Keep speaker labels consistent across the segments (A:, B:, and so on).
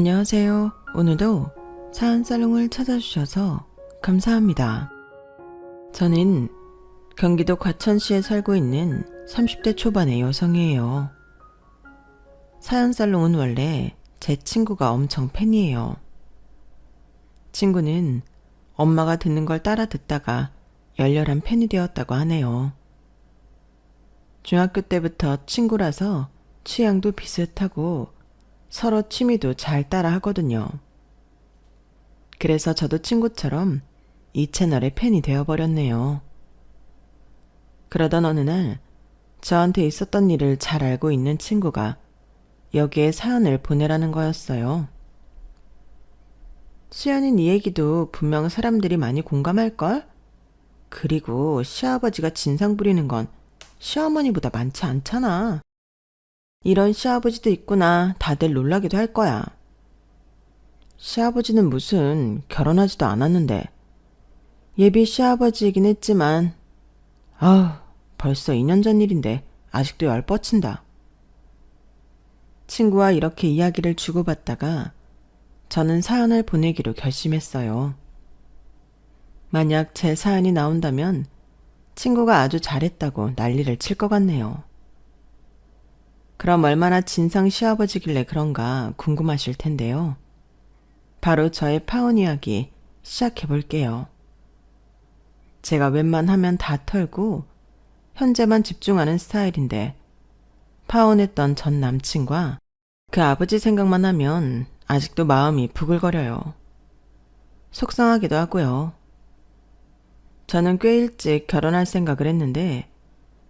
A: 안녕하세요. 오늘도 사연살롱을 찾아주셔서 감사합니다. 저는 경기도 과천시에 살고 있는 30대 초반의 여성이에요. 사연살롱은 원래 제 친구가 엄청 팬이에요. 친구는 엄마가 듣는 걸 따라 듣다가 열렬한 팬이 되었다고 하네요. 중학교 때부터 친구라서 취향도 비슷하고 서로 취미도 잘 따라 하거든요. 그래서 저도 친구처럼 이 채널의 팬이 되어버렸네요. 그러던 어느 날 저한테 있었던 일을 잘 알고 있는 친구가 여기에 사연을 보내라는 거였어요. 수연이 네 얘기도 분명 사람들이 많이 공감할걸? 그리고 시아버지가 진상 부리는 건 시어머니보다 많지 않잖아. 이런 시아버지도 있구나 다들 놀라기도 할 거야. 시아버지는 무슨 결혼하지도 않았는데 예비 시아버지이긴 했지만 벌써 2년 전 일인데 아직도 열 뻗친다. 친구와 이렇게 이야기를 주고받다가 저는 사연을 보내기로 결심했어요. 만약 제 사연이 나온다면 친구가 아주 잘했다고 난리를 칠 것 같네요. 그럼 얼마나 진상 시아버지길래 그런가 궁금하실 텐데요. 바로 저의 파혼 이야기 시작해 볼게요. 제가 웬만하면 다 털고 현재만 집중하는 스타일인데 파혼했던 전 남친과 그 아버지 생각만 하면 아직도 마음이 부글거려요. 속상하기도 하고요. 저는 꽤 일찍 결혼할 생각을 했는데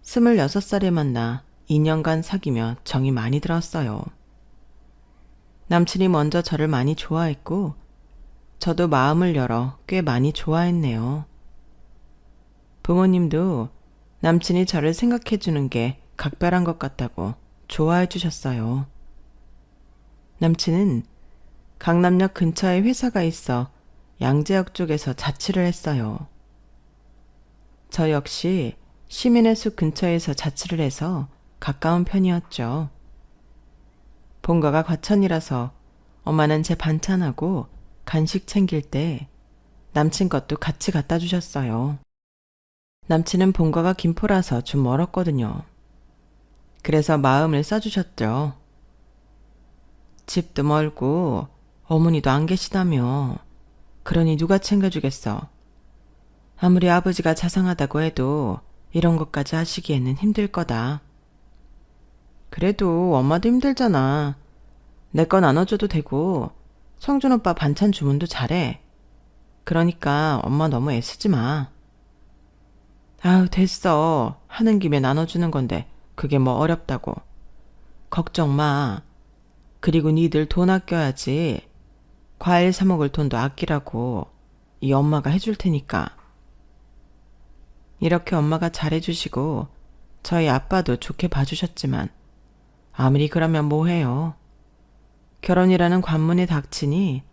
A: 26살에 만나 2년간 사귀며 정이 많이 들었어요. 남친이 먼저 저를 많이 좋아했고 저도 마음을 열어 꽤 많이 좋아했네요. 부모님도 남친이 저를 생각해주는 게 각별한 것 같다고 좋아해 주셨어요. 남친은 강남역 근처에 회사가 있어 양재역 쪽에서 자취를 했어요. 저 역시 시민의 숲 근처에서 자취를 해서 가까운 편이었죠. 본가가 과천이라서 엄마는 제 반찬하고 간식 챙길 때 남친 것도 같이 갖다 주셨어요. 남친은 본가가 김포라서 좀 멀었거든요. 그래서 마음을 써주셨죠. 집도 멀고 어머니도 안 계시다며 그러니 누가 챙겨주겠어. 아무리 아버지가 자상하다고 해도 이런 것까지 하시기에는 힘들 거다. 그래도 엄마도 힘들잖아. 내 거 나눠줘도 되고 성준 오빠 반찬 주문도 잘해. 그러니까 엄마 너무 애쓰지 마. 됐어. 하는 김에 나눠주는 건데 그게 뭐 어렵다고. 걱정 마. 그리고 니들 돈 아껴야지. 과일 사 먹을 돈도 아끼라고 이 엄마가 해줄 테니까. 이렇게 엄마가 잘해주시고 저희 아빠도 좋게 봐주셨지만 아무리 그러면 뭐해요. 결혼이라는 관문에 닥치니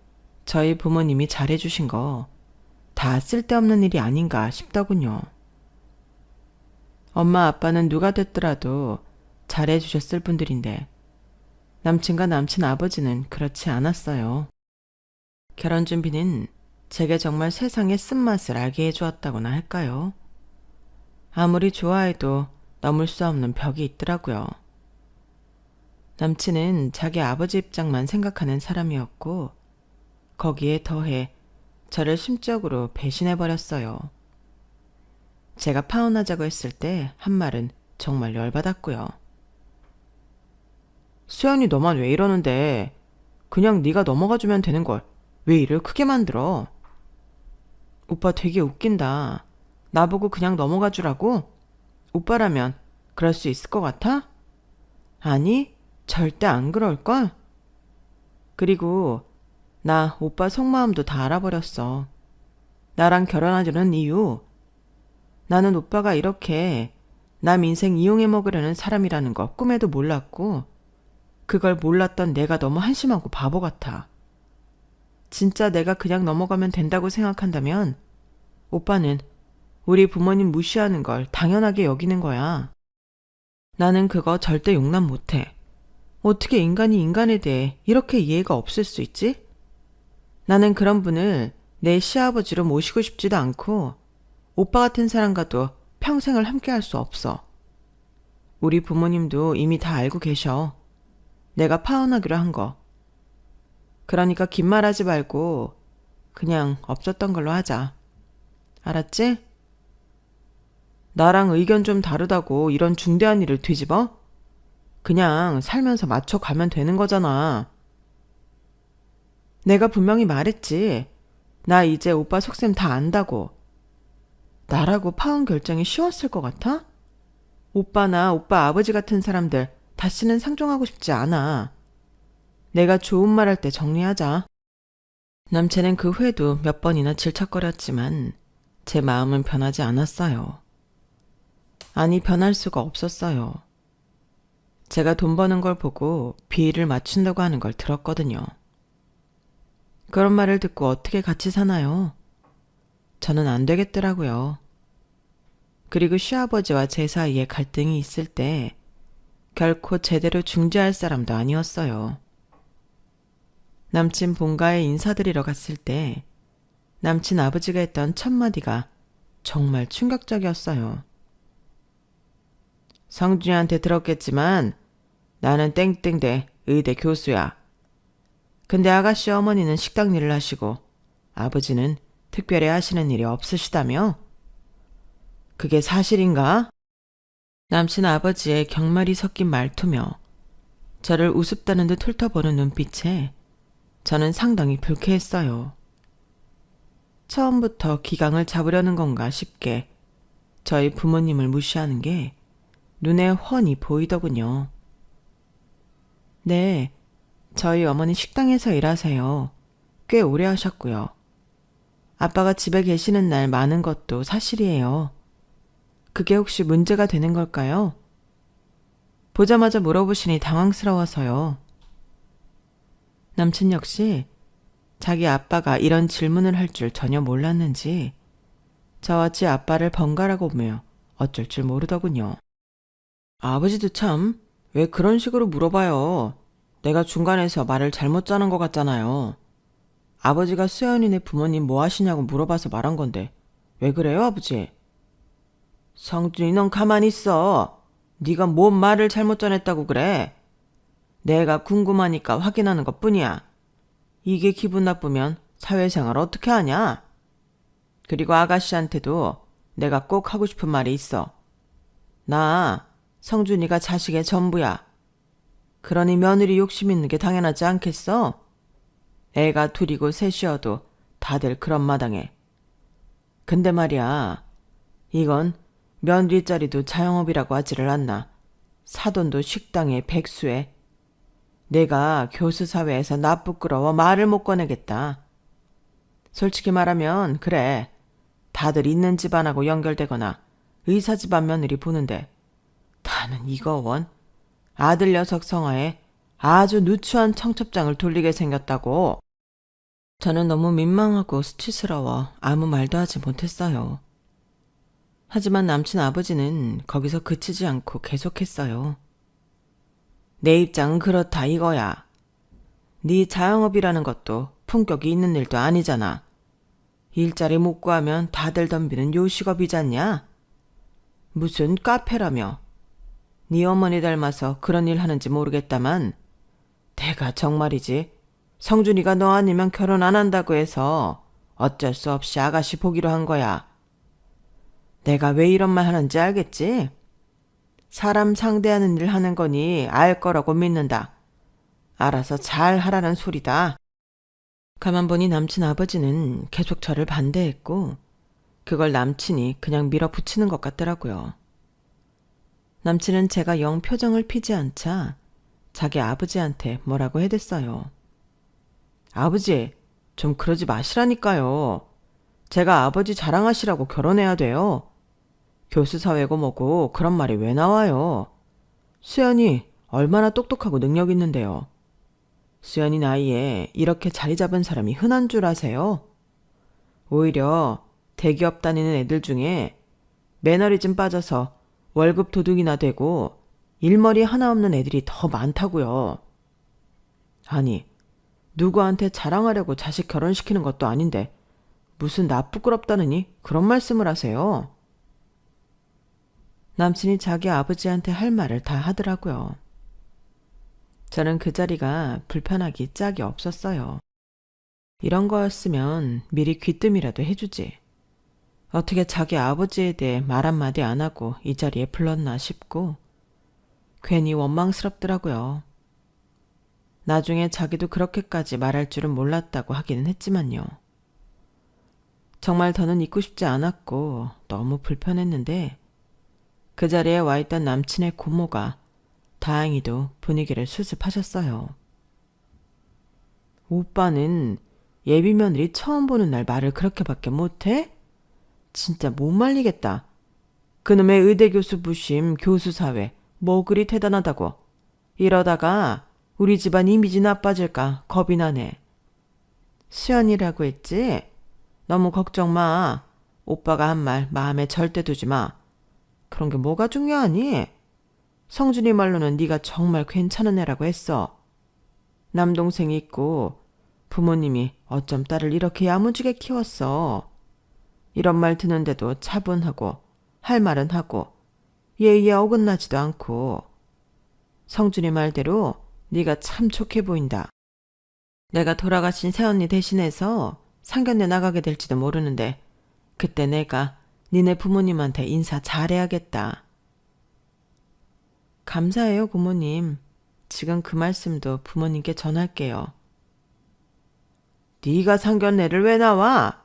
A: 저희 부모님이 잘해주신 거 다 쓸데없는 일이 아닌가 싶더군요. 엄마 아빠는 누가 됐더라도 잘해주셨을 분들인데 남친과 남친 아버지는 그렇지 않았어요. 결혼 준비는 제게 정말 세상의 쓴맛을 알게 해주었다고나 할까요? 아무리 좋아해도 넘을 수 없는 벽이 있더라고요. 남친은 자기 아버지 입장만 생각하는 사람이었고 거기에 더해 저를 심적으로 배신해버렸어요. 제가 파혼하자고 했을 때 한 말은 정말 열받았고요. 수연이 너만 왜 이러는데 그냥 네가 넘어가주면 되는 걸 왜 일을 크게 만들어? 오빠 되게 웃긴다. 나보고 그냥 넘어가주라고? 오빠라면 그럴 수 있을 것 같아? 아니, 절대 안 그럴걸? 그리고 나 오빠 속마음도 다 알아버렸어. 나랑 결혼하려는 이유. 나는 오빠가 이렇게 남 인생 이용해 먹으려는 사람이라는 거 꿈에도 몰랐고 그걸 몰랐던 내가 너무 한심하고 바보 같아. 진짜 내가 그냥 넘어가면 된다고 생각한다면 오빠는 우리 부모님 무시하는 걸 당연하게 여기는 거야. 나는 그거 절대 용납 못해. 어떻게 인간이 인간에 대해 이렇게 이해가 없을 수 있지? 나는 그런 분을 내 시아버지로 모시고 싶지도 않고 오빠 같은 사람과도 평생을 함께 할 수 없어. 우리 부모님도 이미 다 알고 계셔. 내가 파혼하기로 한 거. 그러니까 긴 말하지 말고 그냥 없었던 걸로 하자. 알았지? 나랑 의견 좀 다르다고 이런 중대한 일을 뒤집어? 그냥 살면서 맞춰가면 되는 거잖아. 내가 분명히 말했지. 나 이제 오빠 속셈 다 안다고. 나라고 파혼 결정이 쉬웠을 것 같아? 오빠나 오빠 아버지 같은 사람들 다시는 상종하고 싶지 않아. 내가 좋은 말 할 때 정리하자. 남친은 그 후에도 몇 번이나 질척거렸지만 제 마음은 변하지 않았어요. 아니, 변할 수가 없었어요. 제가 돈 버는 걸 보고 비위를 맞춘다고 하는 걸 들었거든요. 그런 말을 듣고 어떻게 같이 사나요? 저는 안 되겠더라고요. 그리고 시아버지와 제 사이에 갈등이 있을 때 결코 제대로 중재할 사람도 아니었어요. 남친 본가에 인사드리러 갔을 때 남친 아버지가 했던 첫 마디가 정말 충격적이었어요. 성준이한테 들었겠지만 나는 땡땡대 의대 교수야. 근데 아가씨 어머니는 식당 일을 하시고 아버지는 특별히 하시는 일이 없으시다며? 그게 사실인가? 남친 아버지의 경말이 섞인 말투며 저를 우습다는 듯 훑어보는 눈빛에 저는 상당히 불쾌했어요. 처음부터 기강을 잡으려는 건가 싶게 저희 부모님을 무시하는 게 눈에 훤히 보이더군요. 네, 저희 어머니 식당에서 일하세요. 꽤 오래 하셨고요. 아빠가 집에 계시는 날 많은 것도 사실이에요. 그게 혹시 문제가 되는 걸까요? 보자마자 물어보시니 당황스러워서요. 남친 역시 자기 아빠가 이런 질문을 할 줄 전혀 몰랐는지 저와 제 아빠를 번갈아가 보며 어쩔 줄 모르더군요. 아버지도 참 왜 그런 식으로 물어봐요. 내가 중간에서 말을 잘못 짜는 것 같잖아요. 아버지가 수연이네 부모님 뭐 하시냐고 물어봐서 말한 건데 왜 그래요, 아버지? 성준이 넌 가만히 있어. 네가 뭔 말을 잘못 전했다고 그래. 내가 궁금하니까 확인하는 것뿐이야. 이게 기분 나쁘면 사회생활 어떻게 하냐? 그리고 아가씨한테도 내가 꼭 하고 싶은 말이 있어. 나 성준이가 자식의 전부야. 그러니 며느리 욕심 있는 게 당연하지 않겠어? 애가 둘이고 셋이어도 다들 그런 마당에. 근데 말이야, 이건 며느리 자리도 자영업이라고 하지를 않나. 사돈도 식당에 백수에. 내가 교수 사회에서 나 부끄러워 말을 못 꺼내겠다. 솔직히 말하면 그래. 다들 있는 집안하고 연결되거나 의사 집안 며느리 보는데 나는 이거 원 아들 녀석 성화에 아주 누추한 청첩장을 돌리게 생겼다고. 저는 너무 민망하고 수치스러워 아무 말도 하지 못했어요. 하지만 남친 아버지는 거기서 그치지 않고 계속했어요. 내 입장은 그렇다 이거야. 네 자영업이라는 것도 품격이 있는 일도 아니잖아. 일자리 못 구하면 다들 덤비는 요식업이잖냐? 무슨 카페라며. 네 어머니 닮아서 그런 일 하는지 모르겠다만 내가 정말이지 성준이가 너 아니면 결혼 안 한다고 해서 어쩔 수 없이 아가씨 보기로 한 거야. 내가 왜 이런 말 하는지 알겠지? 사람 상대하는 일 하는 거니 알 거라고 믿는다. 알아서 잘 하라는 소리다. 가만 보니 남친 아버지는 계속 저를 반대했고 그걸 남친이 그냥 밀어붙이는 것 같더라고요. 남친은 제가 영 표정을 피지 않자 자기 아버지한테 뭐라고 해댔어요. 아버지, 좀 그러지 마시라니까요. 제가 아버지 자랑하시라고 결혼해야 돼요. 교수 사회고 뭐고 그런 말이 왜 나와요. 수연이 얼마나 똑똑하고 능력 있는데요. 수연이 나이에 이렇게 자리 잡은 사람이 흔한 줄 아세요? 오히려 대기업 다니는 애들 중에 매너리즘 빠져서 월급 도둑이나 되고 일머리 하나 없는 애들이 더 많다고요. 아니, 누구한테 자랑하려고 자식 결혼시키는 것도 아닌데 무슨 나 부끄럽다느니 그런 말씀을 하세요. 남친이 자기 아버지한테 할 말을 다 하더라고요. 저는 그 자리가 불편하기 짝이 없었어요. 이런 거였으면 미리 귀뜸이라도 해주지. 어떻게 자기 아버지에 대해 말 한마디 안 하고 이 자리에 불렀나 싶고 괜히 원망스럽더라고요. 나중에 자기도 그렇게까지 말할 줄은 몰랐다고 하기는 했지만요. 정말 더는 있고 싶지 않았고 너무 불편했는데 그 자리에 와 있던 남친의 고모가 다행히도 분위기를 수습하셨어요. 오빠는 예비 며느리 처음 보는 날 말을 그렇게밖에 못해? 진짜 못 말리겠다. 그놈의 의대 교수 부심 교수 사회 뭐 그리 대단하다고. 이러다가 우리 집안 이미지 나빠질까 겁이 나네. 수연이라고 했지? 너무 걱정 마. 오빠가 한 말 마음에 절대 두지 마. 그런 게 뭐가 중요하니? 성준이 말로는 네가 정말 괜찮은 애라고 했어. 남동생이 있고 부모님이 어쩜 딸을 이렇게 야무지게 키웠어. 이런 말 듣는데도 차분하고 할 말은 하고 예의에 어긋나지도 않고 성준이 말대로 네가 참 좋게 보인다. 내가 돌아가신 새언니 대신해서 상견례 나가게 될지도 모르는데 그때 내가 니네 부모님한테 인사 잘해야겠다. 감사해요, 고모님. 지금 그 말씀도 부모님께 전할게요. 네가 상견례를 왜 나와?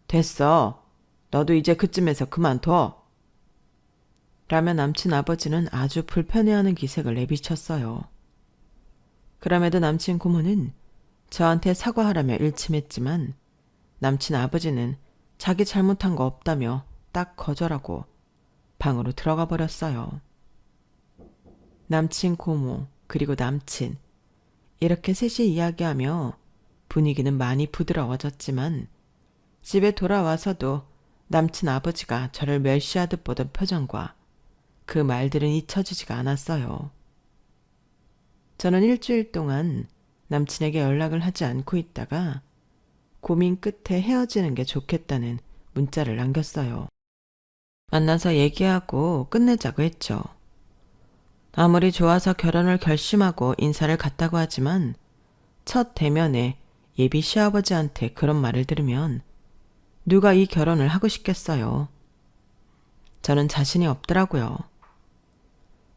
A: 됐어. 너도 이제 그쯤에서 그만둬. 라며 남친 아버지는 아주 불편해하는 기색을 내비쳤어요. 그럼에도 남친 고모는 저한테 사과하라며 일침했지만 남친 아버지는 자기 잘못한 거 없다며 딱 거절하고 방으로 들어가 버렸어요. 남친 고모 그리고 남친 이렇게 셋이 이야기하며 분위기는 많이 부드러워졌지만 집에 돌아와서도 남친 아버지가 저를 멸시하듯 보던 표정과 그 말들은 잊혀지지가 않았어요. 저는 일주일 동안 남친에게 연락을 하지 않고 있다가 고민 끝에 헤어지는 게 좋겠다는 문자를 남겼어요. 만나서 얘기하고 끝내자고 했죠. 아무리 좋아서 결혼을 결심하고 인사를 갔다고 하지만 첫 대면에 예비 시아버지한테 그런 말을 들으면 누가 이 결혼을 하고 싶겠어요. 저는 자신이 없더라고요.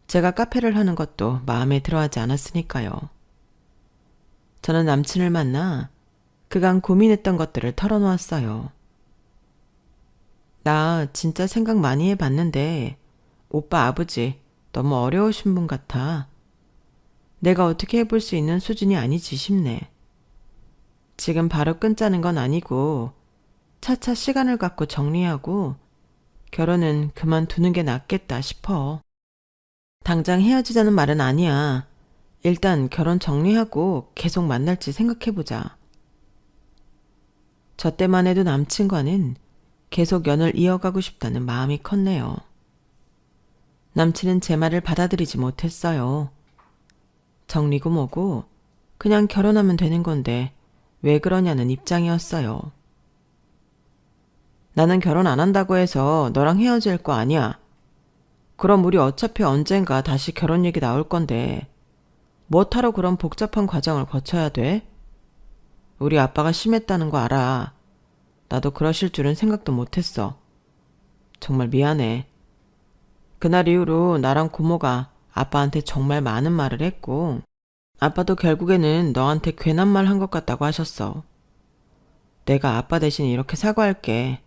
A: 제가 카페를 하는 것도 마음에 들어하지 않았으니까요. 저는 남친을 만나 그간 고민했던 것들을 털어놓았어요. 나 진짜 생각 많이 해봤는데 오빠 아버지 너무 어려우신 분 같아. 내가 어떻게 해볼 수 있는 수준이 아니지 싶네. 지금 바로 끊자는 건 아니고 차차 시간을 갖고 정리하고 결혼은 그만두는 게 낫겠다 싶어. 당장 헤어지자는 말은 아니야. 일단 결혼 정리하고 계속 만날지 생각해보자. 저 때만 해도 남친과는 계속 연을 이어가고 싶다는 마음이 컸네요. 남친은 제 말을 받아들이지 못했어요. 정리고 뭐고 그냥 결혼하면 되는 건데 왜 그러냐는 입장이었어요. 나는 결혼 안 한다고 해서 너랑 헤어질 거 아니야. 그럼 우리 어차피 언젠가 다시 결혼 얘기 나올 건데 뭐하러 그런 복잡한 과정을 거쳐야 돼? 우리 아빠가 심했다는 거 알아. 나도 그러실 줄은 생각도 못했어. 정말 미안해. 그날 이후로 나랑 고모가 아빠한테 정말 많은 말을 했고 아빠도 결국에는 너한테 괜한 말 한 것 같다고 하셨어. 내가 아빠 대신 이렇게 사과할게.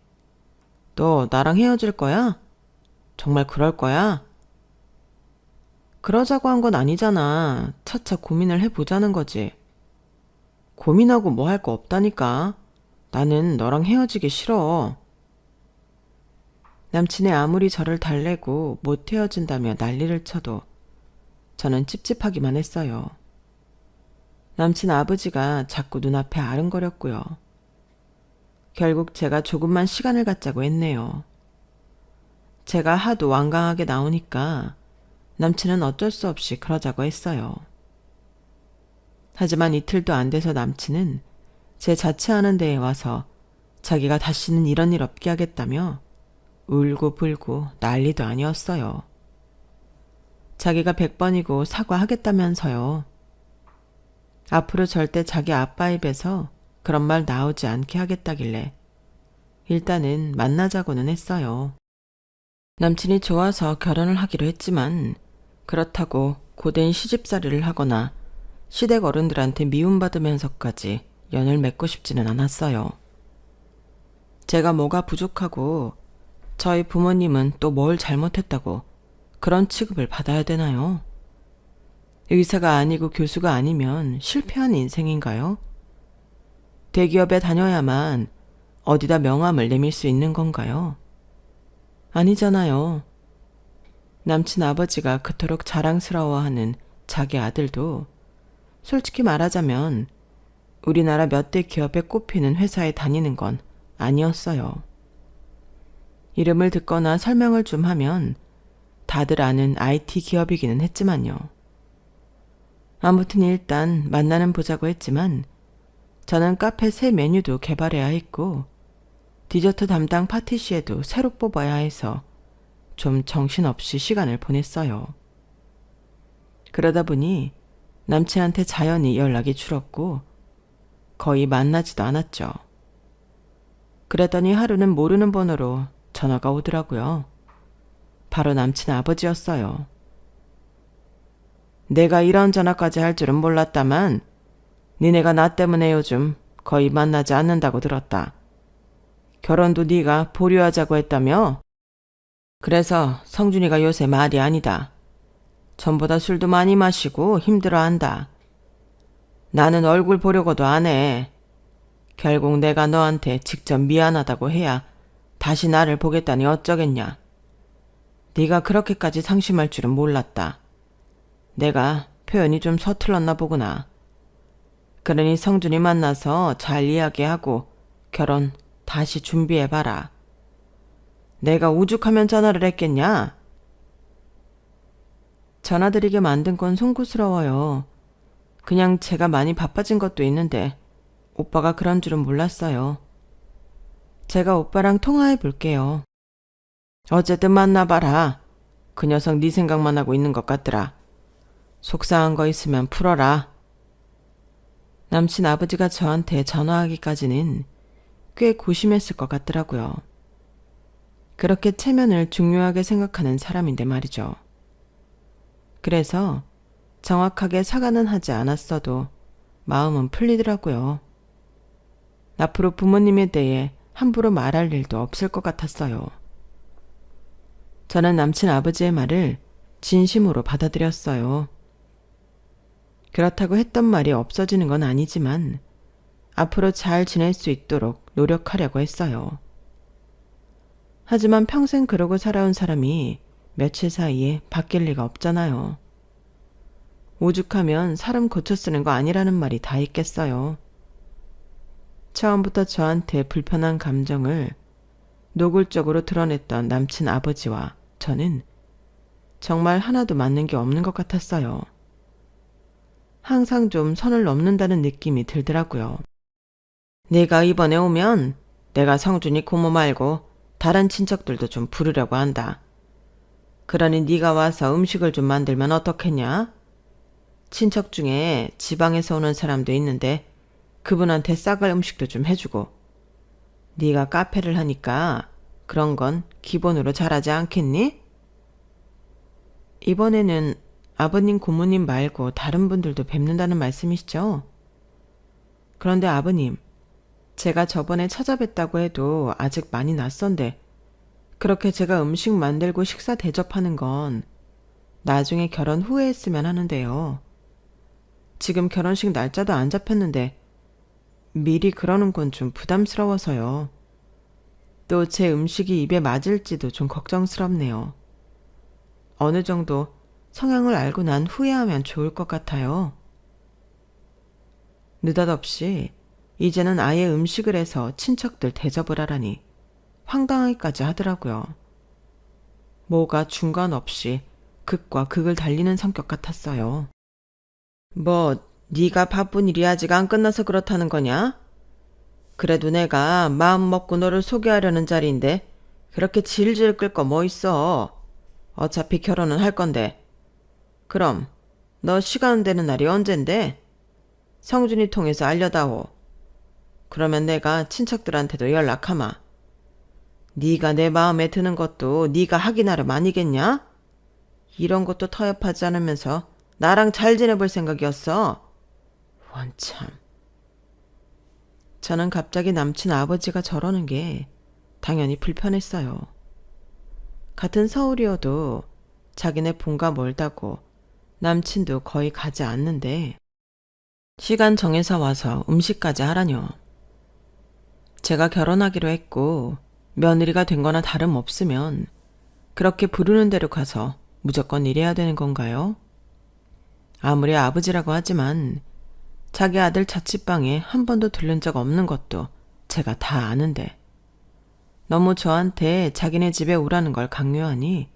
A: 너 나랑 헤어질 거야? 정말 그럴 거야? 그러자고 한 건 아니잖아. 차차 고민을 해보자는 거지. 고민하고 뭐 할 거 없다니까. 나는 너랑 헤어지기 싫어. 남친이 아무리 저를 달래고 못 헤어진다며 난리를 쳐도 저는 찝찝하기만 했어요. 남친 아버지가 자꾸 눈앞에 아른거렸고요. 결국 제가 조금만 시간을 갖자고 했네요. 제가 하도 완강하게 나오니까 남친은 어쩔 수 없이 그러자고 했어요. 하지만 이틀도 안 돼서 남친은 제 자취하는 데에 와서 자기가 다시는 이런 일 없게 하겠다며 울고 불고 난리도 아니었어요. 자기가 100번이고 사과하겠다면서요. 앞으로 절대 자기 아빠 입에서 그런 말 나오지 않게 하겠다길래 일단은 만나자고는 했어요. 남친이 좋아서 결혼을 하기로 했지만 그렇다고 고된 시집살이를 하거나 시댁 어른들한테 미움받으면서까지 연을 맺고 싶지는 않았어요. 제가 뭐가 부족하고 저희 부모님은 또 뭘 잘못했다고 그런 취급을 받아야 되나요? 의사가 아니고 교수가 아니면 실패한 인생인가요? 대기업에 다녀야만 어디다 명함을 내밀 수 있는 건가요? 아니잖아요. 남친 아버지가 그토록 자랑스러워하는 자기 아들도 솔직히 말하자면 우리나라 몇 대 기업에 꼽히는 회사에 다니는 건 아니었어요. 이름을 듣거나 설명을 좀 하면 다들 아는 IT 기업이기는 했지만요. 아무튼 일단 만나는 보자고 했지만 저는 카페 새 메뉴도 개발해야 했고 디저트 담당 파티시에도 새로 뽑아야 해서 좀 정신없이 시간을 보냈어요. 그러다 보니 남친한테 자연히 연락이 줄었고 거의 만나지도 않았죠. 그랬더니 하루는 모르는 번호로 전화가 오더라고요. 바로 남친 아버지였어요. 내가 이런 전화까지 할 줄은 몰랐다만 니네가 나 때문에 요즘 거의 만나지 않는다고 들었다. 결혼도 네가 보류하자고 했다며? 그래서 성준이가 요새 말이 아니다. 전보다 술도 많이 마시고 힘들어한다. 나는 얼굴 보려고도 안 해. 결국 내가 너한테 직접 미안하다고 해야 다시 나를 보겠다니 어쩌겠냐. 네가 그렇게까지 상심할 줄은 몰랐다. 내가 표현이 좀 서툴렀나 보구나. 그러니 성준이 만나서 잘 이야기하고 결혼 다시 준비해봐라. 내가 오죽하면 전화를 했겠냐? 전화드리게 만든 건 송구스러워요. 그냥 제가 많이 바빠진 것도 있는데 오빠가 그런 줄은 몰랐어요. 제가 오빠랑 통화해 볼게요. 어쨌든 만나봐라. 그 녀석 네 생각만 하고 있는 것 같더라. 속상한 거 있으면 풀어라. 남친 아버지가 저한테 전화하기까지는 꽤 고심했을 것 같더라고요. 그렇게 체면을 중요하게 생각하는 사람인데 말이죠. 그래서 정확하게 사과는 하지 않았어도 마음은 풀리더라고요. 앞으로 부모님에 대해 함부로 말할 일도 없을 것 같았어요. 저는 남친 아버지의 말을 진심으로 받아들였어요. 그렇다고 했던 말이 없어지는 건 아니지만 앞으로 잘 지낼 수 있도록 노력하려고 했어요. 하지만 평생 그러고 살아온 사람이 며칠 사이에 바뀔 리가 없잖아요. 오죽하면 사람 고쳐 쓰는 거 아니라는 말이 다 있겠어요. 처음부터 저한테 불편한 감정을 노골적으로 드러냈던 남친 아버지와 저는 정말 하나도 맞는 게 없는 것 같았어요. 항상 좀 선을 넘는다는 느낌이 들더라고요. 네가 이번에 오면 내가 성준이 고모 말고 다른 친척들도 좀 부르려고 한다. 그러니 네가 와서 음식을 좀 만들면 어떻겠냐? 친척 중에 지방에서 오는 사람도 있는데 그분한테 싸갈 음식도 좀 해주고 네가 카페를 하니까 그런 건 기본으로 잘하지 않겠니? 이번에는 아버님 고모님 말고 다른 분들도 뵙는다는 말씀이시죠? 그런데 아버님, 제가 저번에 찾아뵀다고 해도 아직 많이 낯선데 그렇게 제가 음식 만들고 식사 대접하는 건 나중에 결혼 후에 했으면 하는데요. 지금 결혼식 날짜도 안 잡혔는데 미리 그러는 건 좀 부담스러워서요. 또 제 음식이 입에 맞을지도 좀 걱정스럽네요. 어느 정도 성향을 알고 난 후에 하면 좋을 것 같아요. 느닷없이 이제는 아예 음식을 해서 친척들 대접을 하라니 황당하기까지 하더라고요. 뭐가 중간 없이 극과 극을 달리는 성격 같았어요. 뭐 네가 바쁜 일이 아직 안 끝나서 그렇다는 거냐? 그래도 내가 마음 먹고 너를 소개하려는 자리인데 그렇게 질질 끌 거 뭐 있어. 어차피 결혼은 할 건데. 그럼 너 시간 되는 날이 언젠데? 성준이 통해서 알려다오. 그러면 내가 친척들한테도 연락하마. 네가 내 마음에 드는 것도 네가 하기나름 아니겠냐? 이런 것도 터협하지 않으면서 나랑 잘 지내볼 생각이었어. 원참. 저는 갑자기 남친 아버지가 저러는 게 당연히 불편했어요. 같은 서울이어도 자기네 본가 멀다고 남친도 거의 가지 않는데 시간 정해서 와서 음식까지 하라뇨. 제가 결혼하기로 했고 며느리가 된 거나 다름없으면 그렇게 부르는 대로 가서 무조건 일해야 되는 건가요? 아무리 아버지라고 하지만 자기 아들 자취방에 한 번도 들른 적 없는 것도 제가 다 아는데 너무 저한테 자기네 집에 오라는 걸 강요하니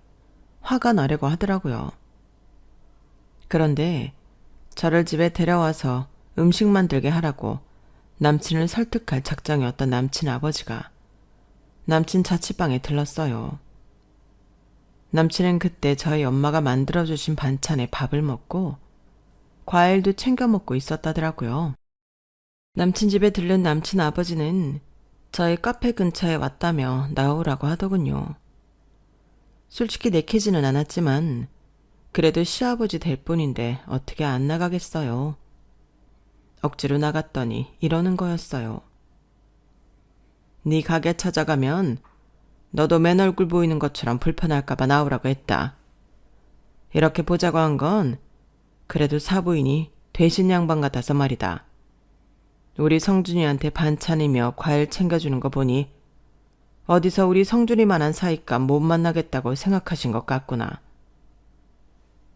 A: 화가 나려고 하더라고요. 그런데 저를 집에 데려와서 음식 만들게 하라고 남친을 설득할 작정이었던 남친 아버지가 남친 자취방에 들렀어요. 남친은 그때 저희 엄마가 만들어주신 반찬에 밥을 먹고 과일도 챙겨 먹고 있었다더라고요. 남친 집에 들른 남친 아버지는 저희 카페 근처에 왔다며 나오라고 하더군요. 솔직히 내키지는 않았지만 그래도 시아버지 될 뿐인데 어떻게 안 나가겠어요. 억지로 나갔더니 이러는 거였어요. 네 가게 찾아가면 너도 맨 얼굴 보이는 것처럼 불편할까봐 나오라고 했다. 이렇게 보자고 한 건 그래도 사부인이 되신 양반 같아서 말이다. 우리 성준이한테 반찬이며 과일 챙겨주는 거 보니 어디서 우리 성준이만한 사이감 못 만나겠다고 생각하신 것 같구나.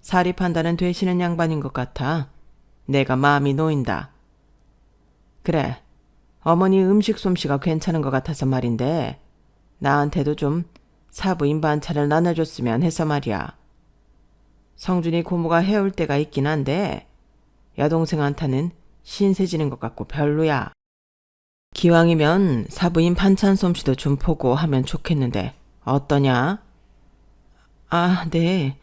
A: 사리 판단은 되시는 양반인 것 같아 내가 마음이 놓인다. 그래, 어머니 음식 솜씨가 괜찮은 것 같아서 말인데 나한테도 좀 사부인 반찬을 나눠줬으면 해서 말이야. 성준이 고모가 해올 때가 있긴 한데 여동생한테는 신세지는 것 같고 별로야. 기왕이면 사부인 반찬 솜씨도 좀 보고 하면 좋겠는데 어떠냐? 아, 네.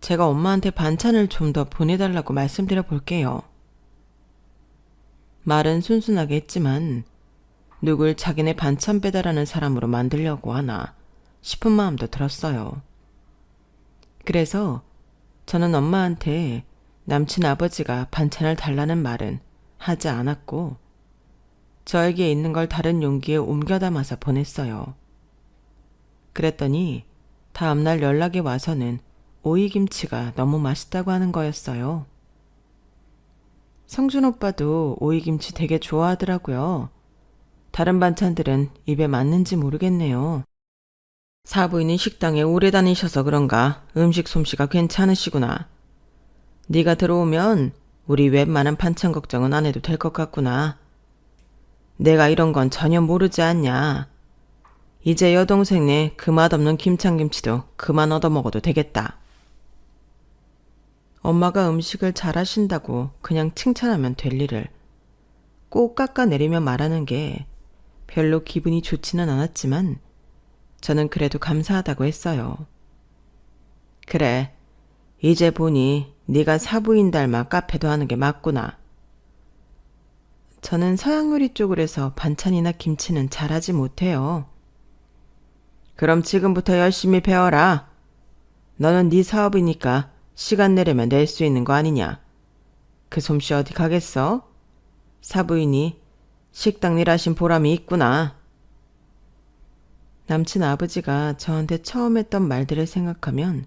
A: 제가 엄마한테 반찬을 좀 더 보내달라고 말씀드려 볼게요. 말은 순순하게 했지만 누굴 자기네 반찬 배달하는 사람으로 만들려고 하나 싶은 마음도 들었어요. 그래서 저는 엄마한테 남친 아버지가 반찬을 달라는 말은 하지 않았고 저에게 있는 걸 다른 용기에 옮겨 담아서 보냈어요. 그랬더니 다음날 연락이 와서는 오이김치가 너무 맛있다고 하는 거였어요. 성준 오빠도 오이김치 되게 좋아하더라고요. 다른 반찬들은 입에 맞는지 모르겠네요. 사부인이 식당에 오래 다니셔서 그런가 음식 솜씨가 괜찮으시구나. 네가 들어오면 우리 웬만한 반찬 걱정은 안 해도 될 것 같구나. 내가 이런 건 전혀 모르지 않냐. 이제 여동생네 그 맛없는 김창김치도 그만 얻어먹어도 되겠다. 엄마가 음식을 잘하신다고 그냥 칭찬하면 될 일을 꼭 깎아내리며 말하는 게 별로 기분이 좋지는 않았지만 저는 그래도 감사하다고 했어요. 그래, 이제 보니 네가 사부인 닮아 카페도 하는 게 맞구나. 저는 서양 요리 쪽을 해서 반찬이나 김치는 잘하지 못해요. 그럼 지금부터 열심히 배워라. 너는 네 사업이니까 시간 내려면 낼 수 있는 거 아니냐. 그 솜씨 어디 가겠어? 사부인이 식당 일하신 보람이 있구나. 남친 아버지가 저한테 처음 했던 말들을 생각하면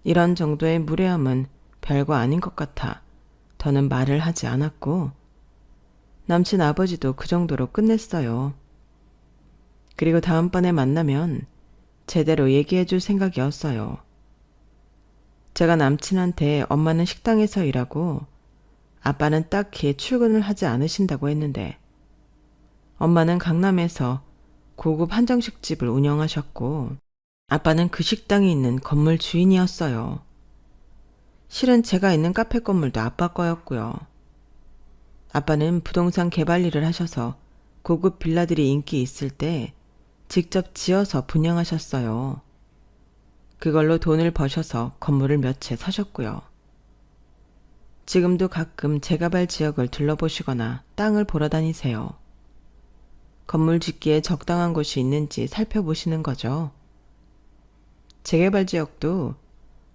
A: 이런 정도의 무례함은 별거 아닌 것 같아 더는 말을 하지 않았고 남친 아버지도 그 정도로 끝냈어요. 그리고 다음번에 만나면 제대로 얘기해 줄 생각이었어요. 제가 남친한테 엄마는 식당에서 일하고 아빠는 딱히 출근을 하지 않으신다고 했는데 엄마는 강남에서 고급 한정식 집을 운영하셨고 아빠는 그 식당이 있는 건물 주인이었어요. 실은 제가 있는 카페 건물도 아빠 거였고요. 아빠는 부동산 개발 일을 하셔서 고급 빌라들이 인기 있을 때 직접 지어서 분양하셨어요. 그걸로 돈을 버셔서 건물을 몇 채 사셨고요. 지금도 가끔 재개발 지역을 둘러보시거나 땅을 보러 다니세요. 건물 짓기에 적당한 곳이 있는지 살펴보시는 거죠. 재개발 지역도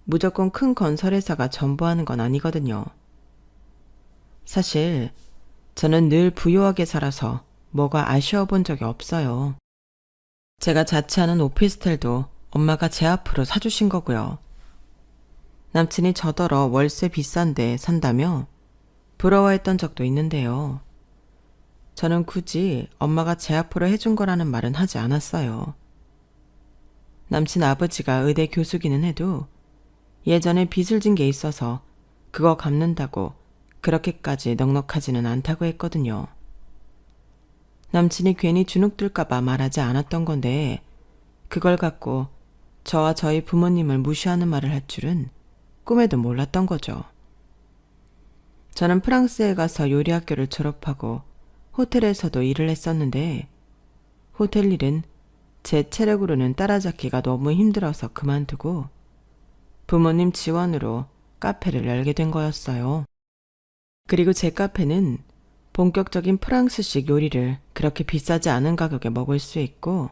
A: 무조건 큰 건설회사가 전부하는 건 아니거든요. 사실 저는 늘 부유하게 살아서 뭐가 아쉬워 본 적이 없어요. 제가 자취하는 오피스텔도 엄마가 제 앞으로 사주신 거고요. 남친이 저더러 월세 비싼데 산다며 부러워했던 적도 있는데요. 저는 굳이 엄마가 제 앞으로 해준 거라는 말은 하지 않았어요. 남친 아버지가 의대 교수기는 해도 예전에 빚을 진 게 있어서 그거 갚는다고 그렇게까지 넉넉하지는 않다고 했거든요. 남친이 괜히 주눅들까봐 말하지 않았던 건데 그걸 갖고 저와 저희 부모님을 무시하는 말을 할 줄은 꿈에도 몰랐던 거죠. 저는 프랑스에 가서 요리학교를 졸업하고 호텔에서도 일을 했었는데 호텔 일은 제 체력으로는 따라잡기가 너무 힘들어서 그만두고 부모님 지원으로 카페를 열게 된 거였어요. 그리고 제 카페는 본격적인 프랑스식 요리를 그렇게 비싸지 않은 가격에 먹을 수 있고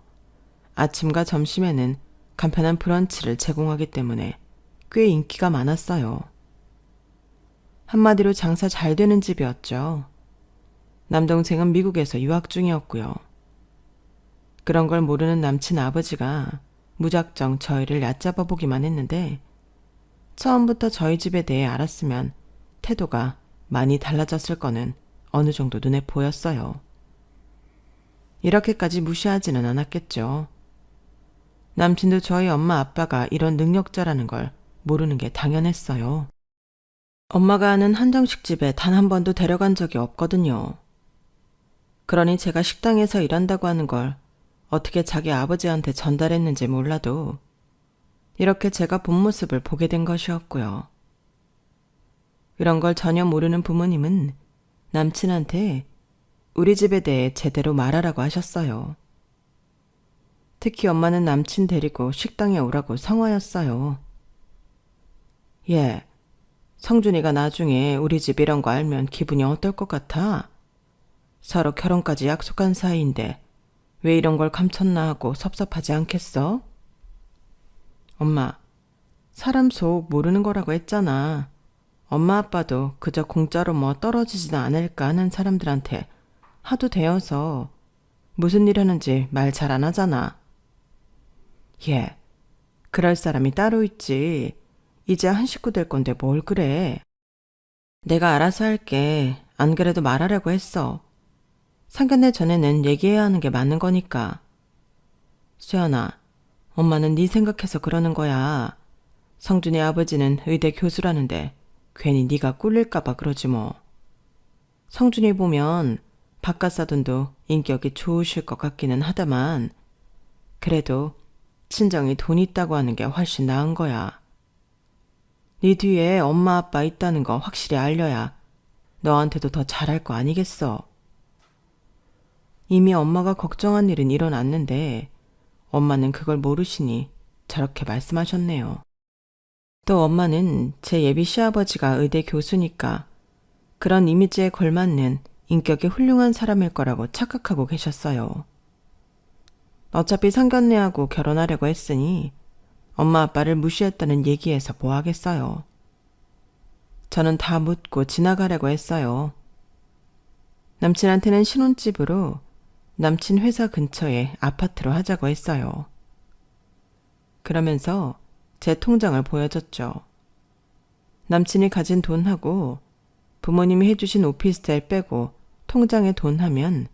A: 아침과 점심에는 간편한 브런치를 제공하기 때문에 꽤 인기가 많았어요. 한마디로 장사 잘 되는 집이었죠. 남동생은 미국에서 유학 중이었고요. 그런 걸 모르는 남친 아버지가 무작정 저희를 얕잡아 보기만 했는데 처음부터 저희 집에 대해 알았으면 태도가 많이 달라졌을 거는 어느 정도 눈에 보였어요. 이렇게까지 무시하지는 않았겠죠. 남친도 저희 엄마 아빠가 이런 능력자라는 걸 모르는 게 당연했어요. 엄마가 아는 한정식 집에 단 한 번도 데려간 적이 없거든요. 그러니 제가 식당에서 일한다고 하는 걸 어떻게 자기 아버지한테 전달했는지 몰라도 이렇게 제가 본 모습을 보게 된 것이었고요. 이런 걸 전혀 모르는 부모님은 남친한테 우리 집에 대해 제대로 말하라고 하셨어요. 특히 엄마는 남친 데리고 식당에 오라고 성화였어요. 예, 성준이가 나중에 우리 집 이런 거 알면 기분이 어떨 것 같아? 서로 결혼까지 약속한 사이인데 왜 이런 걸 감췄나 하고 섭섭하지 않겠어? 엄마, 사람 속 모르는 거라고 했잖아. 엄마 아빠도 그저 공짜로 뭐 떨어지지는 않을까 하는 사람들한테 하도 대여서 무슨 일 하는지 말 잘 안 하잖아. 예, 그럴 사람이 따로 있지. 이제 한 식구 될 건데 뭘 그래. 내가 알아서 할게. 안 그래도 말하려고 했어. 상견례 전에는 얘기해야 하는 게 맞는 거니까. 수연아, 엄마는 네 생각해서 그러는 거야. 성준이 아버지는 의대 교수라는데 괜히 네가 꿀릴까 봐 그러지 뭐. 성준이 보면 바깥 사돈도 인격이 좋으실 것 같기는 하다만 그래도 친정이 돈 있다고 하는 게 훨씬 나은 거야. 네 뒤에 엄마 아빠 있다는 거 확실히 알려야 너한테도 더 잘할 거 아니겠어. 이미 엄마가 걱정한 일은 일어났는데 엄마는 그걸 모르시니 저렇게 말씀하셨네요. 또 엄마는 제 예비 시아버지가 의대 교수니까 그런 이미지에 걸맞는 인격이 훌륭한 사람일 거라고 착각하고 계셨어요. 어차피 상견례하고 결혼하려고 했으니 엄마 아빠를 무시했다는 얘기에서 뭐 하겠어요. 저는 다 묻고 지나가려고 했어요. 남친한테는 신혼집으로 남친 회사 근처에 아파트로 하자고 했어요. 그러면서 제 통장을 보여줬죠. 남친이 가진 돈하고 부모님이 해주신 오피스텔 빼고 통장에 돈 하면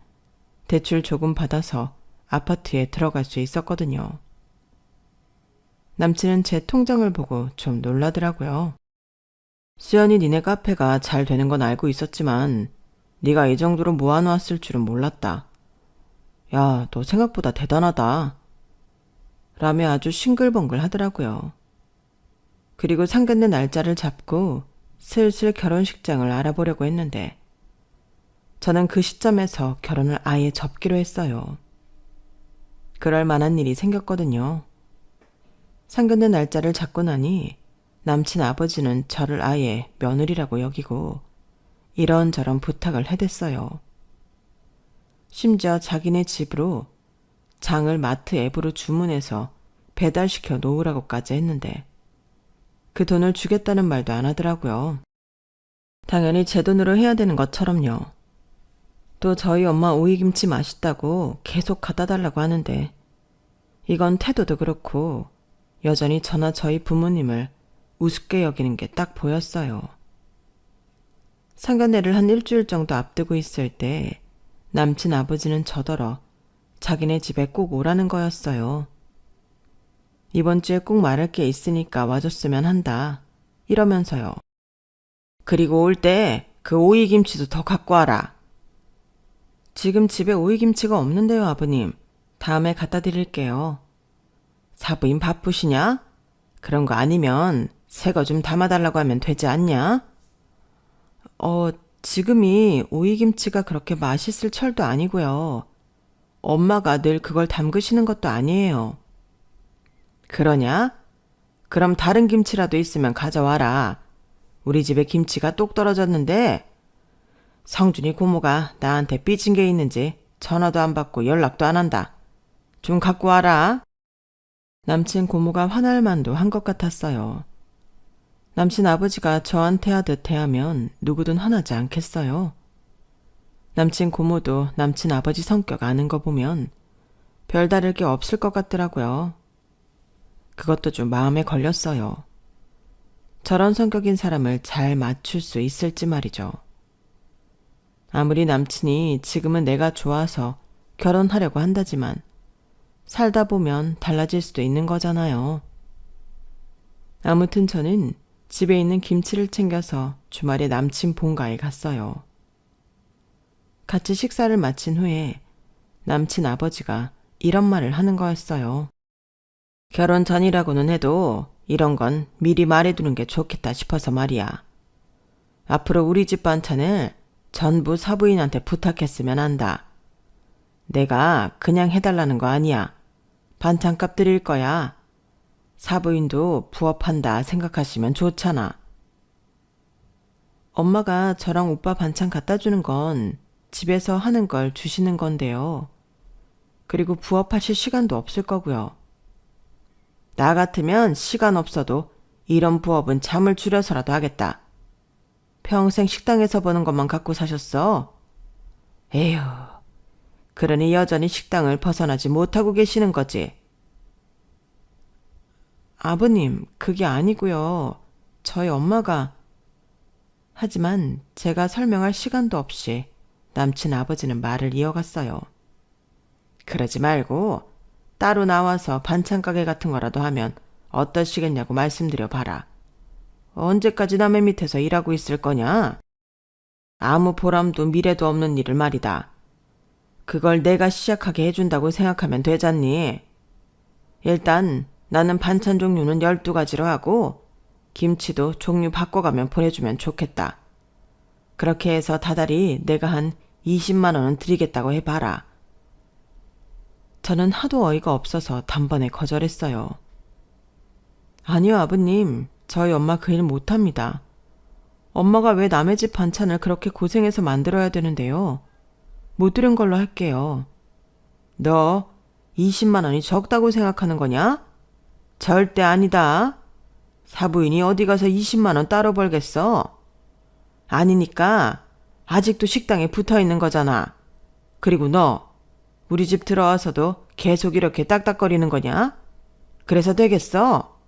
A: 대출 조금 받아서 아파트에 들어갈 수 있었거든요. 남친은 제 통장을 보고 좀 놀라더라고요. 수연이 니네 카페가 잘 되는 건 알고 있었지만 네가 이 정도로 모아놓았을 줄은 몰랐다. 야, 너 생각보다 대단하다. 라며 아주 싱글벙글 하더라고요. 그리고 상견례 날짜를 잡고 슬슬 결혼식장을 알아보려고 했는데 저는 그 시점에서 결혼을 아예 접기로 했어요. 그럴 만한 일이 생겼거든요. 상견례 날짜를 잡고 나니 남친 아버지는 저를 아예 며느리라고 여기고 이런저런 부탁을 해댔어요. 심지어 자기네 집으로 장을 마트 앱으로 주문해서 배달시켜 놓으라고까지 했는데 그 돈을 주겠다는 말도 안 하더라고요. 당연히 제 돈으로 해야 되는 것처럼요. 또 저희 엄마 오이김치 맛있다고 계속 갖다 달라고 하는데 이건 태도도 그렇고 여전히 저나 저희 부모님을 우습게 여기는 게 딱 보였어요. 상견례를 한 일주일 정도 앞두고 있을 때 남친 아버지는 저더러 자기네 집에 꼭 오라는 거였어요. 이번 주에 꼭 말할 게 있으니까 와줬으면 한다. 이러면서요. 그리고 올 때 그 오이김치도 더 갖고 와라. 지금 집에 오이김치가 없는데요, 아버님. 다음에 갖다 드릴게요. 사부인 바쁘시냐? 그런 거 아니면 새 거 좀 담아달라고 하면 되지 않냐? 지금이 오이김치가 그렇게 맛있을 철도 아니고요. 엄마가 늘 그걸 담그시는 것도 아니에요. 그러냐? 그럼 다른 김치라도 있으면 가져와라. 우리 집에 김치가 똑 떨어졌는데 성준이 고모가 나한테 삐진 게 있는지 전화도 안 받고 연락도 안 한다. 좀 갖고 와라. 남친 고모가 화날 만도 한 것 같았어요. 남친 아버지가 저한테 하듯 대하면 누구든 화나지 않겠어요. 남친 고모도 남친 아버지 성격 아는 거 보면 별다를 게 없을 것 같더라고요. 그것도 좀 마음에 걸렸어요. 저런 성격인 사람을 잘 맞출 수 있을지 말이죠. 아무리 남친이 지금은 내가 좋아서 결혼하려고 한다지만 살다 보면 달라질 수도 있는 거잖아요. 아무튼 저는 집에 있는 김치를 챙겨서 주말에 남친 본가에 갔어요. 같이 식사를 마친 후에 남친 아버지가 이런 말을 하는 거였어요. 결혼 전이라고는 해도 이런 건 미리 말해두는 게 좋겠다 싶어서 말이야. 앞으로 우리 집 반찬을 전부 사부인한테 부탁했으면 한다. 내가 그냥 해달라는 거 아니야. 반찬값 드릴 거야. 사부인도 부업한다 생각하시면 좋잖아. 엄마가 저랑 오빠 반찬 갖다 주는 건 집에서 하는 걸 주시는 건데요. 그리고 부업하실 시간도 없을 거고요. 나 같으면 시간 없어도 이런 부업은 잠을 줄여서라도 하겠다. 평생 식당에서 버는 것만 갖고 사셨어? 에휴, 그러니 여전히 식당을 벗어나지 못하고 계시는 거지. 아버님, 그게 아니고요. 저희 엄마가... 하지만 제가 설명할 시간도 없이 남친 아버지는 말을 이어갔어요. 그러지 말고 따로 나와서 반찬 가게 같은 거라도 하면 어떠시겠냐고 말씀드려 봐라. 언제까지 남의 밑에서 일하고 있을 거냐? 아무 보람도 미래도 없는 일을 말이다. 그걸 내가 시작하게 해준다고 생각하면 되잖니. 일단 나는 반찬 종류는 12가지로 하고 김치도 종류 바꿔가면 보내주면 좋겠다. 그렇게 해서 다달이 내가 한 20만 원은 드리겠다고 해봐라. 저는 하도 어이가 없어서 단번에 거절했어요. 아니요, 아버님. 저희 엄마 그 일 못합니다. 엄마가 왜 남의 집 반찬을 그렇게 고생해서 만들어야 되는데요. 못 들은 걸로 할게요. 너 20만 원이 적다고 생각하는 거냐? 절대 아니다. 사부인이 어디 가서 20만 원 따로 벌겠어? 아니니까 아직도 식당에 붙어 있는 거잖아. 그리고 너 우리 집 들어와서도 계속 이렇게 딱딱거리는 거냐? 그래서 되겠어?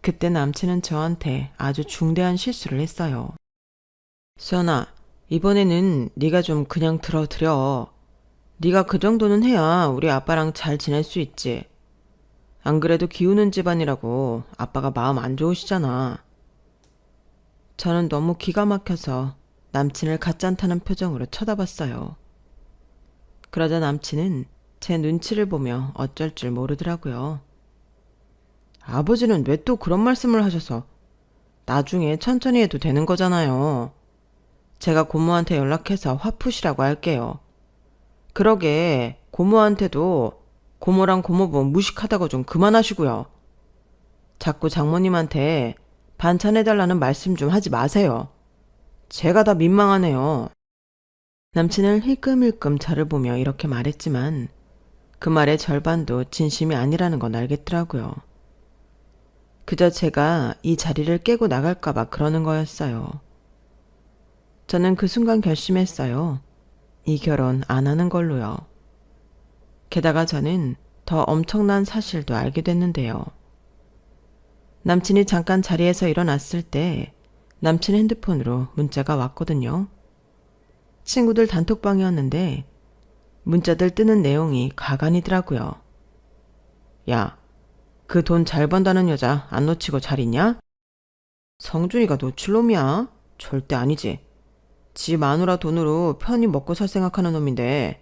A: 그때 남친은 저한테 아주 중대한 실수를 했어요. 수연아, 이번에는 네가 좀 그냥 들어드려. 네가 그 정도는 해야 우리 아빠랑 잘 지낼 수 있지. 안 그래도 기우는 집안이라고 아빠가 마음 안 좋으시잖아. 저는 너무 기가 막혀서 남친을 가짠타는 표정으로 쳐다봤어요. 그러자 남친은 제 눈치를 보며 어쩔 줄 모르더라고요. 아버지는 왜 또 그런 말씀을 하셔서 나중에 천천히 해도 되는 거잖아요. 제가 고모한테 연락해서 화 푸시라고 할게요. 그러게 고모한테도 고모랑 고모부 무식하다고 좀 그만하시고요. 자꾸 장모님한테 반찬해달라는 말씀 좀 하지 마세요. 제가 다 민망하네요. 남친은 힐끔힐끔 저를 보며 이렇게 말했지만 그 말의 절반도 진심이 아니라는 건 알겠더라고요. 그저 제가 이 자리를 깨고 나갈까봐 그러는 거였어요. 저는 그 순간 결심했어요. 이 결혼 안 하는 걸로요. 게다가 저는 더 엄청난 사실도 알게 됐는데요. 남친이 잠깐 자리에서 일어났을 때 남친 핸드폰으로 문자가 왔거든요. 친구들 단톡방이었는데 문자들 뜨는 내용이 가관이더라고요. 야, 그 돈 잘 번다는 여자 안 놓치고 잘 있냐? 성준이가 놓칠놈이야? 절대 아니지. 지 마누라 돈으로 편히 먹고 살 생각하는 놈인데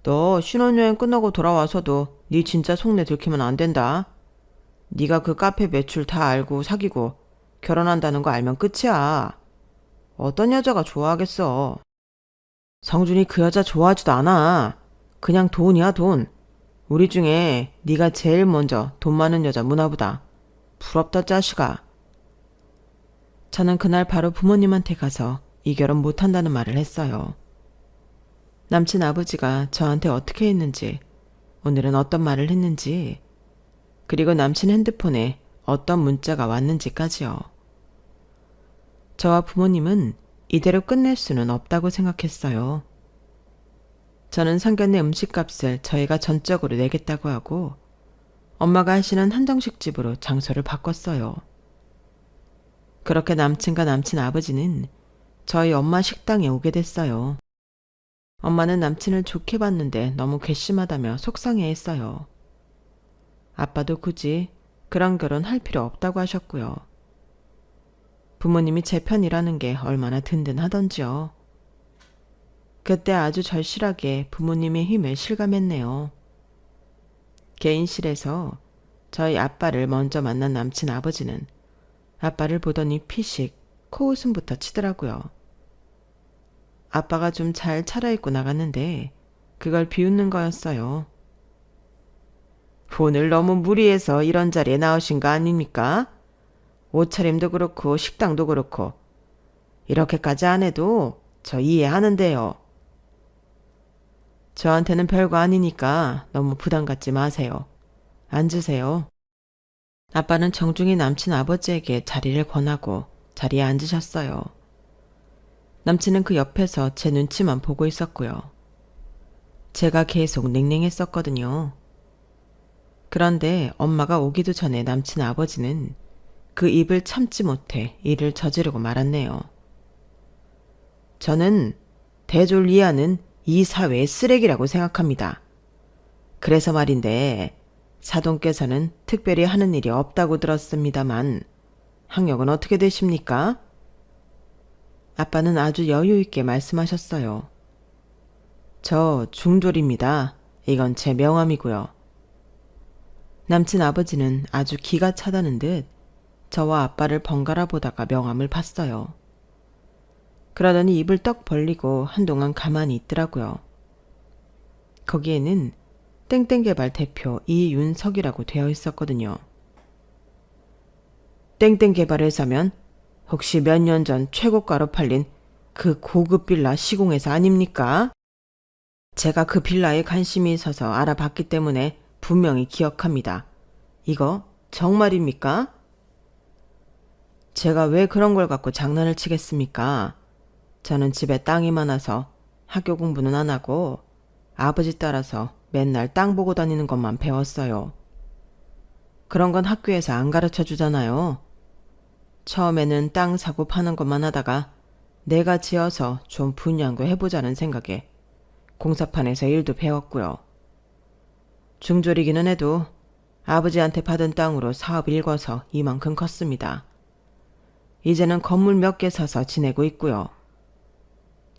A: 너 신혼여행 끝나고 돌아와서도 네 진짜 속내 들키면 안 된다. 네가 그 카페 매출 다 알고 사귀고 결혼한다는 거 알면 끝이야. 어떤 여자가 좋아하겠어. 성준이 그 여자 좋아하지도 않아. 그냥 돈이야 돈. 우리 중에 네가 제일 먼저 돈 많은 여자 문화보다. 부럽다 자식아. 저는 그날 바로 부모님한테 가서 이 결혼 못한다는 말을 했어요. 남친 아버지가 저한테 어떻게 했는지, 오늘은 어떤 말을 했는지, 그리고 남친 핸드폰에 어떤 문자가 왔는지까지요. 저와 부모님은 이대로 끝낼 수는 없다고 생각했어요. 저는 상견례 음식값을 저희가 전적으로 내겠다고 하고 엄마가 하시는 한정식 집으로 장소를 바꿨어요. 그렇게 남친과 남친 아버지는 저희 엄마 식당에 오게 됐어요. 엄마는 남친을 좋게 봤는데 너무 괘씸하다며 속상해했어요. 아빠도 굳이 그런 결혼 할 필요 없다고 하셨고요. 부모님이 제 편이라는 게 얼마나 든든하던지요. 그때 아주 절실하게 부모님의 힘을 실감했네요. 개인실에서 저희 아빠를 먼저 만난 남친 아버지는 아빠를 보더니 피식 코웃음부터 치더라고요. 아빠가 좀 잘 차려입고 나갔는데 그걸 비웃는 거였어요. 오늘 너무 무리해서 이런 자리에 나오신 거 아닙니까? 옷차림도 그렇고 식당도 그렇고 이렇게까지 안 해도 저 이해하는데요. 저한테는 별거 아니니까 너무 부담 갖지 마세요. 앉으세요. 아빠는 정중히 남친 아버지에게 자리를 권하고 자리에 앉으셨어요. 남친은 그 옆에서 제 눈치만 보고 있었고요. 제가 계속 냉랭했었거든요. 그런데 엄마가 오기도 전에 남친 아버지는 그 입을 참지 못해 일을 저지르고 말았네요. 저는 대졸 이하는 이 사회의 쓰레기라고 생각합니다. 그래서 말인데 사돈께서는 특별히 하는 일이 없다고 들었습니다만 학력은 어떻게 되십니까? 아빠는 아주 여유 있게 말씀하셨어요. 저 중졸입니다. 이건 제 명함이고요. 남친 아버지는 아주 기가 차다는 듯 저와 아빠를 번갈아 보다가 명함을 봤어요. 그러더니 입을 떡 벌리고 한동안 가만히 있더라고요. 거기에는 땡땡개발 대표 이윤석이라고 되어 있었거든요. 땡땡개발회사면 혹시 몇 년 전 최고가로 팔린 그 고급 빌라 시공회사 아닙니까? 제가 그 빌라에 관심이 있어서 알아봤기 때문에 분명히 기억합니다. 이거 정말입니까? 제가 왜 그런 걸 갖고 장난을 치겠습니까? 저는 집에 땅이 많아서 학교 공부는 안 하고 아버지 따라서 맨날 땅 보고 다니는 것만 배웠어요. 그런 건 학교에서 안 가르쳐 주잖아요. 처음에는 땅 사고 파는 것만 하다가 내가 지어서 좀 분양도 해보자는 생각에 공사판에서 일도 배웠고요. 중졸이기는 해도 아버지한테 받은 땅으로 사업 일궈서 이만큼 컸습니다. 이제는 건물 몇 개 사서 지내고 있고요.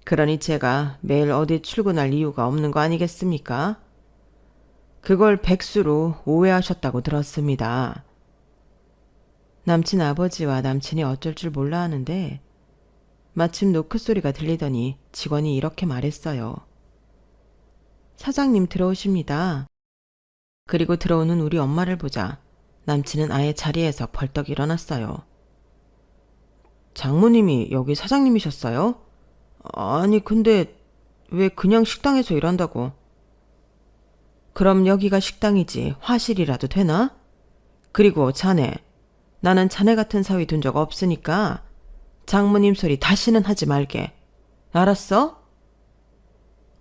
A: 그러니 제가 매일 어디 출근할 이유가 없는 거 아니겠습니까? 그걸 백수로 오해하셨다고 들었습니다. 남친 아버지와 남친이 어쩔 줄 몰라 하는데 마침 노크 소리가 들리더니 직원이 이렇게 말했어요. 사장님 들어오십니다. 그리고 들어오는 우리 엄마를 보자 남친은 아예 자리에서 벌떡 일어났어요. 장모님이 여기 사장님이셨어요? 아니 근데 왜 그냥 식당에서 일한다고? 그럼 여기가 식당이지 화실이라도 되나? 그리고 자네, 나는 자네 같은 사위 둔 적 없으니까 장모님 소리 다시는 하지 말게. 알았어?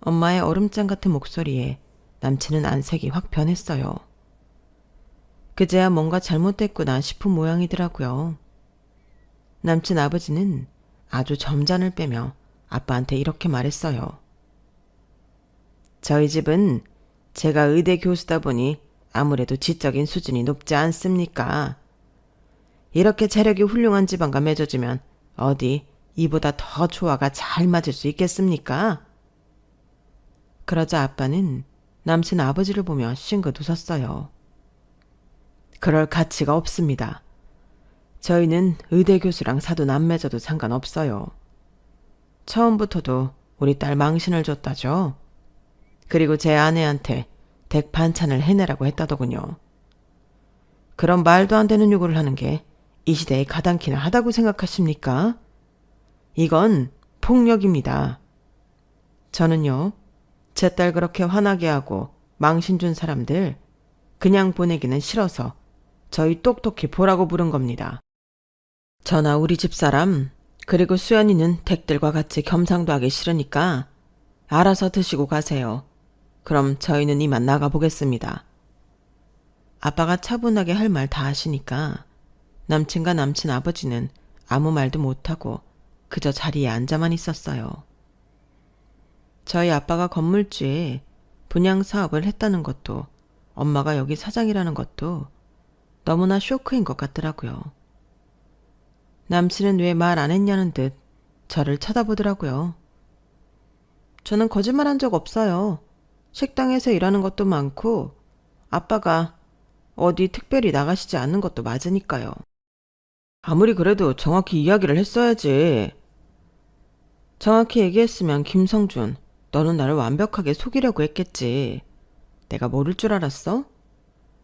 A: 엄마의 얼음장 같은 목소리에 남친은 안색이 확 변했어요. 그제야 뭔가 잘못됐구나 싶은 모양이더라고요. 남친 아버지는 아주 점잔을 빼며 아빠한테 이렇게 말했어요. 저희 집은 제가 의대 교수다 보니 아무래도 지적인 수준이 높지 않습니까? 이렇게 재력이 훌륭한 집안과 맺어지면 어디 이보다 더 조화가 잘 맞을 수 있겠습니까? 그러자 아빠는 남친 아버지를 보며 싱긋 웃었어요. 그럴 가치가 없습니다. 저희는 의대 교수랑 사돈 안 맺어도 상관없어요. 처음부터도 우리 딸 망신을 줬다죠. 그리고 제 아내한테 댁 반찬을 해내라고 했다더군요. 그런 말도 안 되는 요구를 하는 게 이 시대에 가당키나 하다고 생각하십니까? 이건 폭력입니다. 저는요, 제 딸 그렇게 화나게 하고 망신 준 사람들 그냥 보내기는 싫어서 저희 똑똑히 보라고 부른 겁니다. 저나 우리 집사람 그리고 수연이는 댁들과 같이 겸상도 하기 싫으니까 알아서 드시고 가세요. 그럼 저희는 이만 나가보겠습니다. 아빠가 차분하게 할 말 다 하시니까 남친과 남친 아버지는 아무 말도 못하고 그저 자리에 앉아만 있었어요. 저희 아빠가 건물주에 분양 사업을 했다는 것도 엄마가 여기 사장이라는 것도 너무나 쇼크인 것 같더라고요. 남친은 왜 말 안 했냐는 듯 저를 쳐다보더라고요. 저는 거짓말한 적 없어요. 식당에서 일하는 것도 많고 아빠가 어디 특별히 나가시지 않는 것도 맞으니까요. 아무리 그래도 정확히 이야기를 했어야지. 정확히 얘기했으면 김성준, 너는 나를 완벽하게 속이려고 했겠지. 내가 모를 줄 알았어?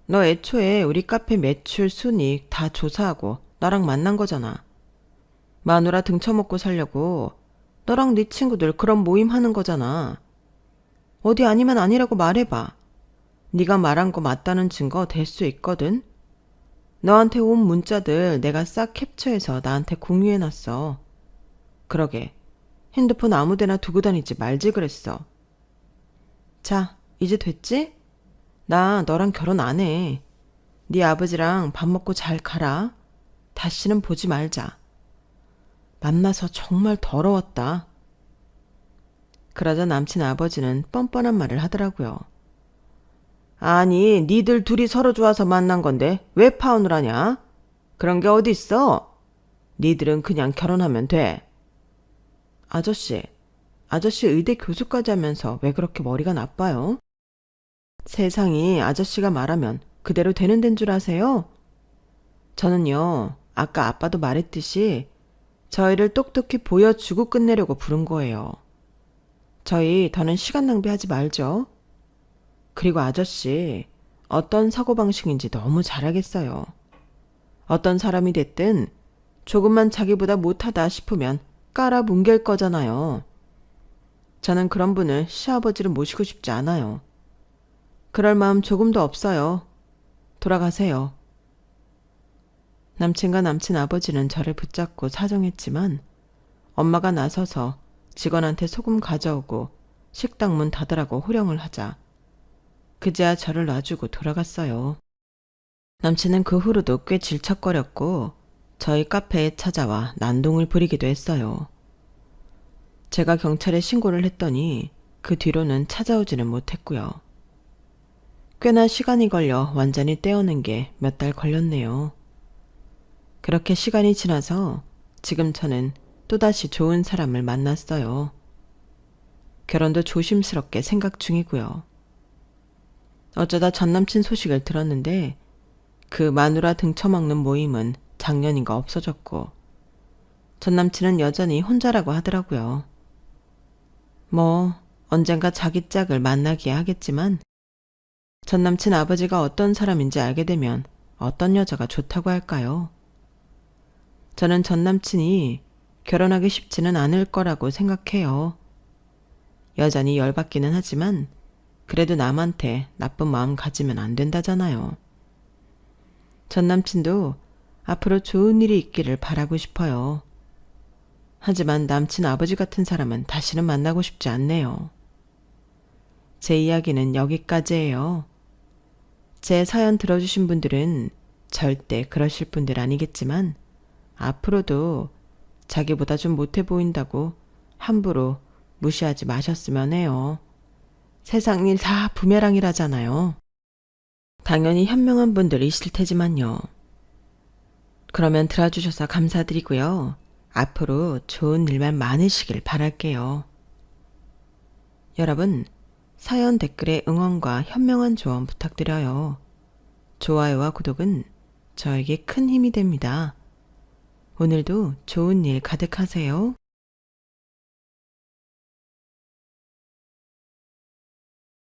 A: 너 애초에 우리 카페 매출, 순이익 다 조사하고 나랑 만난 거잖아. 마누라 등쳐먹고 살려고 너랑 네 친구들 그런 모임 하는 거잖아. 어디 아니면 아니라고 말해봐. 네가 말한 거 맞다는 증거 될 수 있거든. 너한테 온 문자들 내가 싹 캡처해서 나한테 공유해놨어. 그러게 핸드폰 아무데나 두고 다니지 말지 그랬어. 자, 이제 됐지? 나 너랑 결혼 안 해. 네 아버지랑 밥 먹고 잘 가라. 다시는 보지 말자. 만나서 정말 더러웠다. 그러자 남친 아버지는 뻔뻔한 말을 하더라고요. 아니, 니들 둘이 서로 좋아서 만난 건데 왜 파혼을 하냐? 그런 게 어딨어? 니들은 그냥 결혼하면 돼. 아저씨 의대 교수까지 하면서 왜 그렇게 머리가 나빠요? 세상이 아저씨가 말하면 그대로 되는 데인 줄 아세요? 저는요, 아까 아빠도 말했듯이 저희를 똑똑히 보여주고 끝내려고 부른 거예요. 저희 더는 시간 낭비하지 말죠. 그리고 아저씨, 어떤 사고방식인지 너무 잘 알겠어요. 어떤 사람이 됐든 조금만 자기보다 못하다 싶으면 깔아뭉갤 거잖아요. 저는 그런 분을 시아버지로 모시고 싶지 않아요. 그럴 마음 조금도 없어요. 돌아가세요. 남친과 남친 아버지는 저를 붙잡고 사정했지만 엄마가 나서서 직원한테 소금 가져오고 식당 문 닫으라고 호령을 하자 그제야 저를 놔주고 돌아갔어요. 남친은 그 후로도 꽤 질척거렸고 저희 카페에 찾아와 난동을 부리기도 했어요. 제가 경찰에 신고를 했더니 그 뒤로는 찾아오지는 못했고요. 꽤나 시간이 걸려 완전히 떼어낸 게 몇 달 걸렸네요. 그렇게 시간이 지나서 지금 저는 또다시 좋은 사람을 만났어요. 결혼도 조심스럽게 생각 중이고요. 어쩌다 전남친 소식을 들었는데 그 마누라 등쳐먹는 모임은 작년인가 없어졌고 전남친은 여전히 혼자라고 하더라고요. 뭐 언젠가 자기 짝을 만나기야 하겠지만 전남친 아버지가 어떤 사람인지 알게 되면 어떤 여자가 좋다고 할까요? 저는 전남친이 결혼하기 쉽지는 않을 거라고 생각해요. 여전히 열받기는 하지만 그래도 남한테 나쁜 마음 가지면 안 된다잖아요. 전남친도 앞으로 좋은 일이 있기를 바라고 싶어요. 하지만 남친 아버지 같은 사람은 다시는 만나고 싶지 않네요. 제 이야기는 여기까지예요. 제 사연 들어주신 분들은 절대 그러실 분들 아니겠지만 앞으로도 자기보다 좀 못해 보인다고 함부로 무시하지 마셨으면 해요. 세상 일 다 부메랑이라잖아요. 당연히 현명한 분들이실 테지만요. 그러면 들어주셔서 감사드리고요. 앞으로 좋은 일만 많으시길 바랄게요. 여러분, 사연 댓글에 응원과 현명한 조언 부탁드려요. 좋아요와 구독은 저에게 큰 힘이 됩니다. 오늘도 좋은 일 가득하세요.